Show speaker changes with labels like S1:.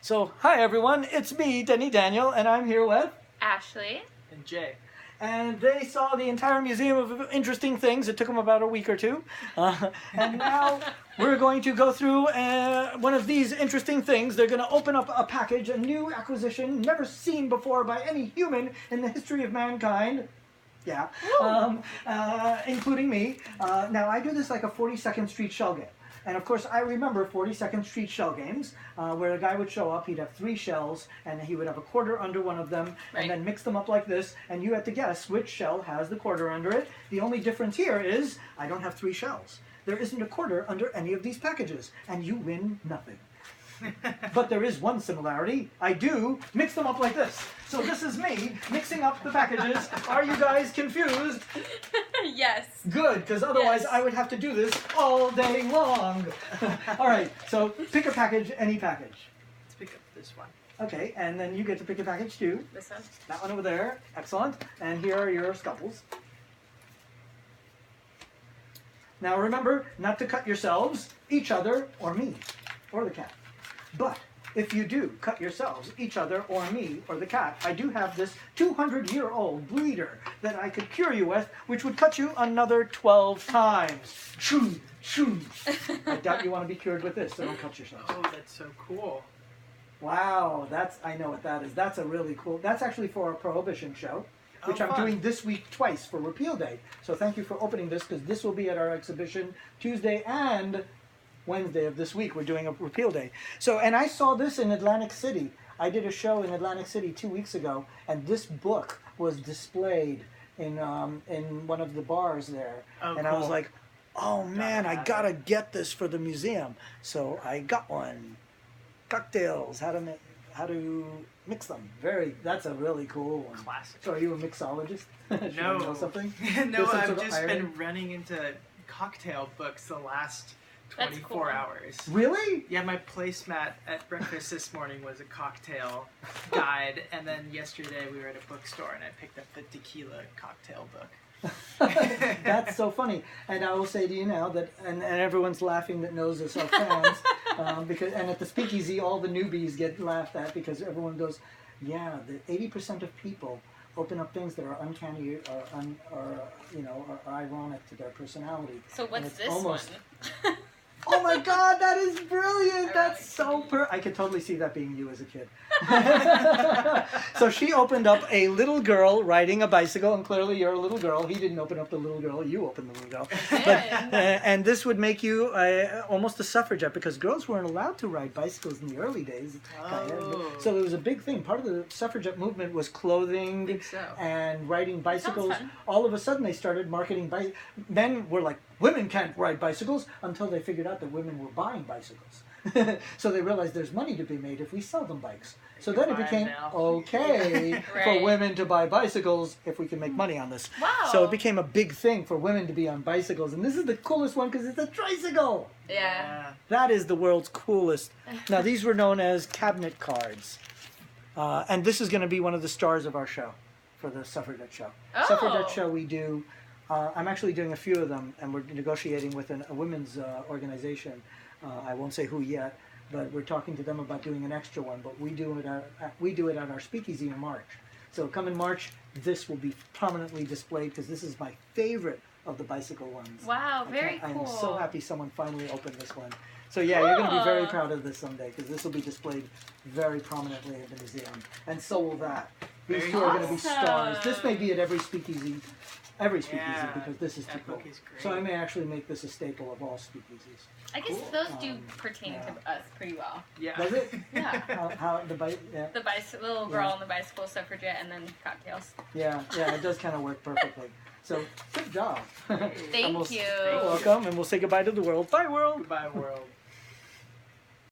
S1: So, hi everyone, it's me, Denny Daniel, and I'm here with
S2: Ashley
S3: and Jay.
S1: And they saw the entire museum of interesting things. It took them about a week or two. And now we're going to go through one of these interesting things. They're going to open up a package, a new acquisition, never seen before by any human in the history of mankind. Yeah, including me. Now, I do this like a 42nd Street shell game. And of course, I remember 42nd Street shell games, where a guy would show up, he'd have 3 shells, and he would have a quarter under one of them, and then mix them up like this, and you had to guess which shell has the quarter under it. The only difference here is, I don't have 3 shells. There isn't a quarter under any of these packages, and you win nothing. But there is one similarity. I do mix them up like this. So this is me mixing up the packages. Are you guys confused?
S2: Yes.
S1: Good, because otherwise I would have to do this all day long. All right, so pick a package, any package.
S3: Let's pick up this one.
S1: Okay, and then you get to pick a package too.
S2: This one?
S1: That one over there. Excellent. And here are your scuffles. Now remember not to cut yourselves, each other, or me, or the cat. But if you do cut yourselves, each other, or me, or the cat, I do have this 200-year-old bleeder that I could cure you with, which would cut you another 12 times. Shoo, shoo. I doubt you want to be cured with this, so don't cut yourselves.
S3: Oh, that's so cool.
S1: Wow, I know what that is. That's a really cool, that's actually for a Prohibition show, which I'm doing this week twice for Repeal Day. So thank you for opening this, because this will be at our exhibition Tuesday and Wednesday of this week. We're doing a Repeal Day. So, and I saw this in Atlantic City. I did a show in Atlantic City 2 weeks ago, and this book was displayed in one of the bars there.
S3: Oh,
S1: and
S3: cool.
S1: I was like, oh man, I gotta get this for the museum. So I got one. Cocktails, how to mix them. That's a really cool one.
S3: Classic.
S1: So are you a mixologist? Should
S3: No.
S1: I know something?
S3: No,
S1: There's some
S3: I've
S1: sort of
S3: just
S1: irony?
S3: been running into cocktail books the last
S2: That's
S3: 24
S2: cool.
S3: hours.
S1: Really?
S3: Yeah, my placemat at breakfast this morning was a cocktail guide, and then yesterday we were at a bookstore and I picked up the tequila cocktail book.
S1: That's so funny. And I will say to you now that, and everyone's laughing that knows us, our fans, and at the speakeasy, all the newbies get laughed at because everyone goes, yeah, the 80% of people open up things that are uncanny or ironic to their personality.
S2: So
S1: And
S2: what's
S1: it's
S2: this
S1: almost,
S2: one?
S1: Oh my God, that is brilliant! That's so I could totally see that being you as a kid. So she opened up a little girl riding a bicycle, and clearly you're a little girl. He didn't open up the little girl, you opened the little girl. But, and this would make you almost a suffragette, because girls weren't allowed to ride bicycles in the early days.
S3: Oh.
S1: So it was a big thing. Part of the suffragette movement was clothing
S3: I think so.
S1: and riding bicycles.
S2: fun.
S1: All of a sudden they started marketing men were like, women can't ride bicycles, until they figured out that women were buying bicycles. So they realized there's money to be made if we sell them bikes. So then it became okay for
S2: Right.
S1: women to buy bicycles if we can make money on this.
S2: Wow.
S1: So it became a big thing for women to be on bicycles. And this is the coolest one because it's a tricycle.
S2: Yeah.
S1: That is the world's coolest. Now, these were known as cabinet cards. And this is going to be one of the stars of our show for the Suffragette Show.
S2: Oh.
S1: Suffragette Show we do. I'm actually doing a few of them, and we're negotiating with a women's organization. I won't say who yet, but we're talking to them about doing an extra one. But we do it at our speakeasy in March. So come in March, this will be prominently displayed because this is my favorite of the bicycle ones.
S2: Wow, very cool.
S1: I'm so happy someone finally opened this one. So yeah, you're going to be very proud of this someday because this will be displayed very prominently in the museum, and so will that. These
S3: Very
S1: two are going to be stars.
S2: awesome.
S1: This may be at every speakeasy because this is too
S3: that
S1: cool.
S3: book is great.
S1: So I may actually make this a staple of all speakeasies.
S2: I guess
S3: Cool.
S2: those do pertain to us pretty well.
S3: Yeah.
S1: Does it?
S2: Yeah.
S1: How the bike? Yeah.
S2: The little girl on the bicycle, suffragette, and then cocktails.
S1: Yeah, it does kind of work perfectly. So good job.
S2: Thank you.
S1: You're welcome, and we'll say goodbye to the world. Bye, world.
S3: Goodbye, world.